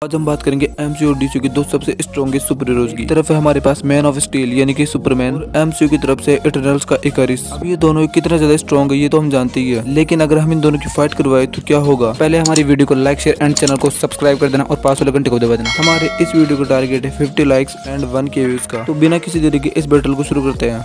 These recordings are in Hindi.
आज हम बात करेंगे एमसीयू और डीसीयू की दो सबसे स्ट्रॉन्गेस्ट सुपर हीरोज की तरफ है हमारे पास मैन ऑफ स्टील यानी कि सुपरमैन और एमसीयू की तरफ से इटरनल्स का इकारिस। अब ये दोनों कितना ज्यादा स्ट्रॉन्ग है ये तो हम जानते ही है, लेकिन अगर हम इन दोनों की फाइट करवाए तो क्या होगा। पहले हमारी वीडियो को लाइक शेयर एंड चैनल को सब्सक्राइब कर देना और पास वाले घंटे को दबा देना। हमारे इस वीडियो का टारगेट है 50 लाइक्स एंड 1K व्यूज का। तो बिना किसी देरी के इस बैटल को शुरू करते हैं।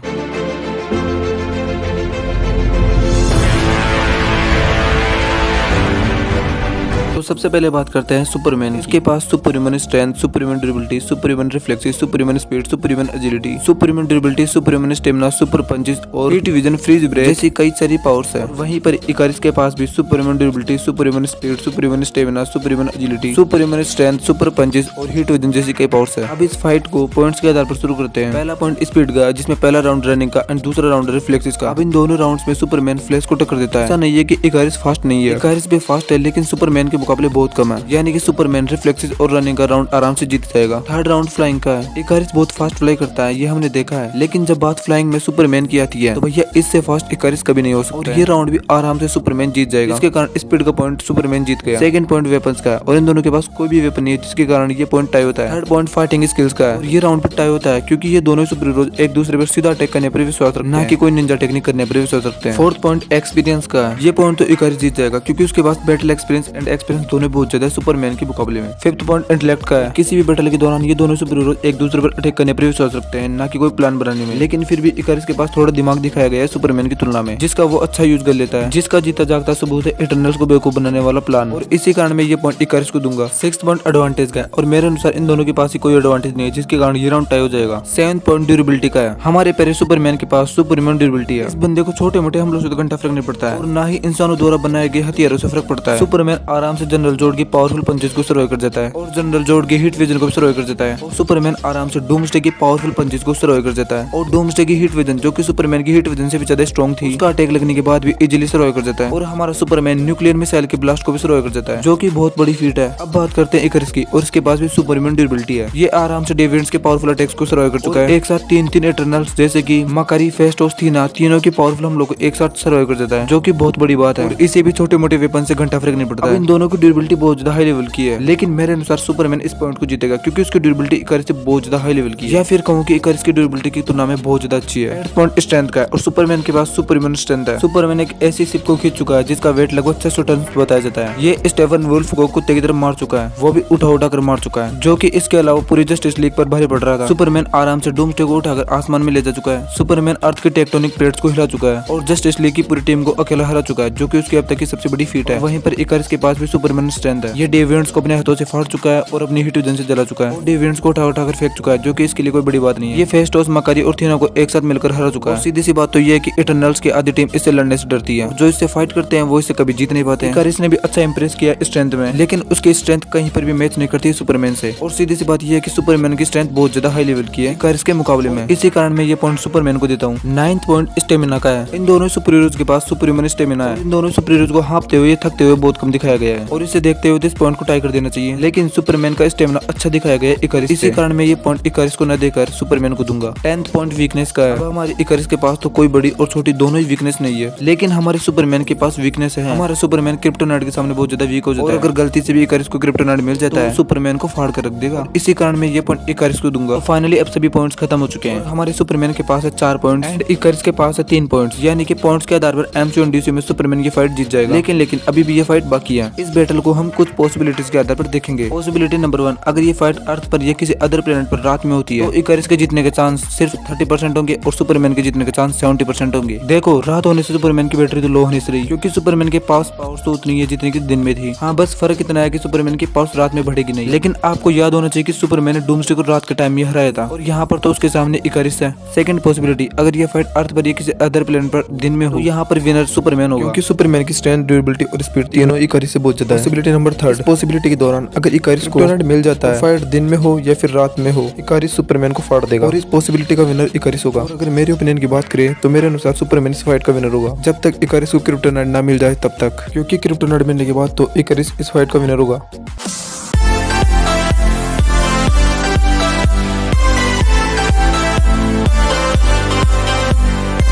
तो सबसे पहले बात करते हैं सुपरमैन। इसके पास Superman strength, Superman durability, Superman reflexes, Superman speed, Superman agility, Superman durability, Superman stamina, super punches और हीट विजन, फ्रीज ब्रेक जैसी कई सारी पावर्स है। वहीं पर इकारिस के पास भी Superman durability, Superman speed, Superman stamina, Superman agility, Superman strength, super punches और हीट विजन जैसी कई पावर्स है। अब इस फाइट को पॉइंट्स के आधार पर शुरू करते हैं। पहला पॉइंट स्पीड का, जिसमें पहला राउंड रनिंग का एंड दूसरा राउंड रिफ्लेक्सिस का। अब इन दोनों राउंड्स में सुपरमैन फ्लैश को टक्कर देता है। ऐसा नहीं है कि इकारिस फास्ट नहीं है, इकारिस भी फास्ट है लेकिन सुपरमैन के मुकाबले बहुत कम है। यानी कि सुपरमैन रिफ्लेक्सिस और रनिंग का राउंड आराम से जीत जाएगा। थर्ड राउंड फ्लाइंग का है। इकारिस बहुत फास्ट फ्लाई करता है, ये हमने देखा है, लेकिन जब बात फ्लाइंग में सुपरमैन की आती है तो भैया इससे फास्ट इकारिस कभी नहीं हो सकता। और ये राउंड भी आराम से सुपरमैन जीत जाएगा, इसके कारण स्पीड का पॉइंट सुपरमैन जीत गया। सेकंड पॉइंट वेपन्स का है और इन दोनों के पास कोई भी वेपन नहीं है, जिसके कारण ये पॉइंट टाई होता है। थर्ड पॉइंट फाइटिंग स्किल्स का है और ये राउंड पर टाई होता है क्योंकि ये दोनों सुपर हीरोज एक दूसरे पर सीधा अटैक करने पर विश्वास रखते हैं, ना कि कोई निंजा टेक्निक करने पर विश्वास रखते हैं। फोर्थ पॉइंट एक्सपीरियंस का है। ये पॉइंट तो इकारिस जीत जाएगा क्योंकि उसके पास बैटल एक्सपीरियंस एंड एक्सपीरियंस दोनों बहुत ज्यादा सुपरमैन के मुकाबले में। फिफ्थ पॉइंट इंटेलेक्ट का है। किसी भी बैटल के दौरान ये दोनों सुपर हीरो एक दूसरे पर अटैक करने पर विश्वास रखते हैं, ना कि कोई प्लान बनाने में। लेकिन फिर भी इकारिस के पास थोड़ा दिमाग दिखाया गया है सुपरमैन की तुलना में, जिसका वो अच्छा यूज कर लेता है, जिसका जीता जागता सबूत है इटरनल्स को बेवकूफ बनाने वाला प्लान। और इसी कारण मैं ये पॉइंट इकारिस को दूंगा। सिक्स्थ पॉइंट एडवांटेज का है और मेरे अनुसार इन दोनों के पास ही कोई एडवांटेज नहीं है, जिसके कारण ये राउंड टाई हो जाएगा। सेवंथ पॉइंट ड्यूरेबिलिटी का है। हमारे प्यारे सुपरमैन के पास सुपरमैन ड्यूरेबिलिटी है। इस बंदे को छोटे मोटे हमलों से तो घंटा फर्क नहीं पड़ता है और ना ही इंसानों द्वारा बनाए गए हथियारों से फर्क पड़ता है। सुपरमैन आराम से जनरल जोड़ की पावरफुल पंचेस को सर्वाइव कर जाता है और जनरल जोड़ के हीट विजन को सर्वाइव कर देता है। और सुपरमैन आराम से डूम्सडे की पावरफुल पंचेस को सर्वाइव कर देता है और डूम्सडे की हीट विजन, जो कि सुपरमैन की हीट विजन से भी ज्यादा स्ट्रॉन्ग थी, उसका अटैक लगने के बाद भी इजीली सर्वाइव कर देता है। और हमारा सुपरमैन न्यूक्लियर मिसाइल के ब्लास्ट को भी सर्वाइव कर देता है, जो कि बहुत बड़ी फीट है। अब बात करते हैं इकारिस की और इसके पास भी सुपरमैन ड्यूरेबिलिटी है। ये आराम से डेविएंट्स के पावरफुल अटैक्स को सर्वाइव कर चुका है। एक साथ तीन इटरनल्स जैसे कि मकारी, फेस्टोस, थीना, तीनों की पावरफुल हम लोग को एक साथ सर्वाइव कर देता है, जो कि बहुत बड़ी बात है। और इसे भी छोटे मोटे वेपन से घंटा फर्क नहीं पड़ता है। इन दोनों की ड्यूरेबिलिटी बहुत ज्यादा हाई लेवल की है, लेकिन मेरे अनुसार सुपरमैन इस पॉइंट को जीतेगा क्योंकि उसकी ड्यूरेबिलिटी इकारिस से बहुत ज्यादा हाई लेवल की है, या फिर कहूं कि इकारिस की ड्यूरेबिलिटी की तुलना में बहुत ज्यादा अच्छी है। एट पॉइंट स्ट्रेंथ का है और सुपरमैन के पास सुपरमैन स्ट्रेंथ है। सुपरमैन एक ऐसी शिप को खींच चुका है जिसका वेट लगभग 600 टन बताया जाता है। ये स्टेफन वुल्फ को कुत्ते की तरफ मार चुका है, वो भी उठा कर मार चुका है, जो कि इसके अलावा पूरी जस्टिस लीग पर भारी पड़ रहा था। सुपरमैन आराम से डूम्सडे को उठाकर आसमान में ले जा चुका है। सुपरमैन अर्थ के टेक्टोनिक प्लेट्स को हिला चुका है और जस्टिस लीग की पूरी टीम को अकेला हरा चुका है, जो कि उसकी अब तक की सबसे बड़ी फीट है। वहीं पर इकारिस के पास भी सुपरमैन स्ट्रेंथ है। ये डेविएंट्स को अपने हाथों से फाड़ चुका है और अपनी हीट विजन से जला चुका है। डेविएंट्स को उठाकर फेंक चुका है, जो कि इसके लिए कोई बड़ी बात नहीं है। ये फेस्टोस, मकारी और थीना को एक साथ मिलकर हरा चुका है। सीधी सी बात तो ये है कि इटरनल्स की आधी टीम इससे लड़ने से डरती है। जो इससे फाइट करते हैं वो इससे कभी जीत नहीं पाते। इकारिस ने भी अच्छा इंप्रेस किया स्ट्रेंथ में, लेकिन उसकी स्ट्रेंथ कहीं पर भी मैच नहीं करती सुपरमैन से। और सीधी सी बात ये है कि सुपरमैन की स्ट्रेंथ बहुत ज्यादा हाई लेवल की है इकारिस के मुकाबले में। इसी कारण मैं ये पॉइंट सुपरमैन को देता हूँ। नाइन्थ पॉइंट स्टेमिना का है। इन दोनों सुपर हीरोज के पास सुपरमैन स्टेमिना है। इन दोनों सुपर हीरोज को हाँपते हुए, थकते हुए बहुत कम दिखाया गया है और इसे देखते हुए इस पॉइंट को टाई कर देना चाहिए, लेकिन सुपरमैन का स्टेमिना अच्छा दिखाया गया है इकारिस। इसी कारण मैं ये पॉइंट इकारिस को न देकर सुपरमैन को दूंगा। 10th पॉइंट वीकनेस का है। अब हमारे इकारिस के पास तो कोई बड़ी और छोटी दोनों ही वीकनेस नहीं है, लेकिन हमारे सुपरमैन के पास वीकनेस है। हमारा सुपरमैन क्रिप्टोनाइट के सामने बहुत ज्यादा वीक हो जाता है और अगर गलती से भी इकारिस को क्रिप्टोनाइट मिल जाता है सुपरमैन को फाड़ कर रख देगा। इसी कारण मैं ये पॉइंट इकारिस को दूंगा। फाइनली अब सभी पॉइंट्स खत्म हो चुके हैं। हमारे सुपरमैन के पास है 4 पॉइंट्स एंड इकारिस के पास है 3 पॉइंट्स, यानी कि पॉइंट्स के आधार पर एमसीयू और डीसीयू में सुपरमैन की फाइट जीत जाएगा। लेकिन अभी भी ये फाइट बाकी है। इस बैटल को हम कुछ पॉसिबिलिटीज के आधार पर देखेंगे। पॉसिबिलिटी नंबर 1, अगर ये फाइट अर्थ पर या किसी अदर प्लेनेट पर रात में होती है तो इकारिस के जीतने के चांस सिर्फ 30% होंगे और सुपरमैन के जीतने के चांस 70% होंगे। देखो, रात होने से सुपरमैन की बैटरी तो लो होने से रही, क्योंकि सुपरमैन के पास पावर्स तो उतनी है जितनी की दिन में थी। हाँ, बस फर्क इतना है कि सुपरमैन की पावर्स रात में बढ़ेगी नहीं। लेकिन आपको याद होना चाहिए कि सुपरमैन ने डूम्सडे को रात के टाइम में हराया था और यहाँ पर तो उसके सामने इकारिस है। सेकंड पॉसिबिलिटी, अगर ये फाइट अर्थ पर या किसी अदर प्लेनेट पर दिन में हो, यहाँ पर विनर सुपरमैन होगा, क्योंकि सुपरमैन की स्ट्रेंथ, ड्यूरेबिलिटी और स्पीड तीनों इकारिस से बहुत ज्यादा है। पॉसिबिलिटी नंबर 3, पॉसिबिलिटी के दौरान अगर इकारिस को क्रिप्टोनाइट मिल जाता है, फाइट दिन में हो या फिर रात में हो, इकारिस सुपरमैन को फाड़ देगा और इस पॉसिबिलिटी का विनर इकारिस होगा। और अगर मेरे ओपिनियन की बात करें तो मेरे अनुसार सुपरमैन इस फाइट का विनर होगा, जब तक इकारिस को क्रिप्टोनाइट ना मिल जाए तब तक, क्योंकि क्रिप्टोनाइट मिलने के बाद तो इकारिस इस फाइट का विनर होगा।